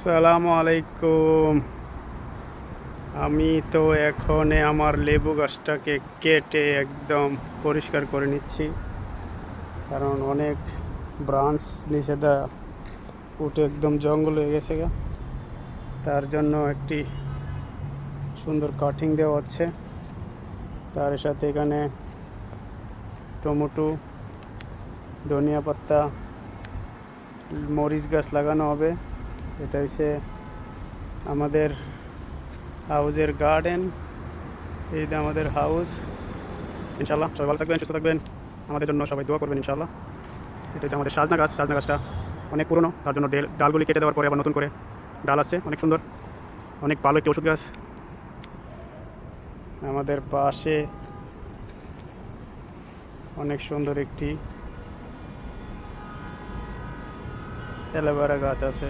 আসসালামু আলাইকুম। আমি তো এখন আমার লেবু গাছটাকে কেটে একদম পরিষ্কার করে নিচ্ছি, কারণ অনেক ব্রাঞ্চ নিচে উঠে একদম জঙ্গল হয়ে গেছে গা। তার জন্য একটি সুন্দর কাটিং দেওয়া হচ্ছে। তার সাথে এখানে টমেটো, ধনিয়া পাতা, মরিচ গাছ লাগানো হবে। এটা হচ্ছে আমাদের হাউজের গার্ডেন। এই যে আমাদের হাউস। ইনশাল্লাহ সবাই ভালো থাকবেন, সুস্থ থাকবেন, আমাদের জন্য সবাই দোয়া করবেন ইনশাল্লাহ। এটা হচ্ছে আমাদের সাজনা গাছ। সাজনা গাছটা অনেক পুরনো, তার জন্য ডালগুলি কেটে দেওয়ার পরে আবার নতুন করে ডাল আসছে, অনেক সুন্দর, অনেক ভালো একটি ওষুধ গাছ। আমাদের পাশে অনেক সুন্দর একটি অ্যালোভেরা গাছ আছে।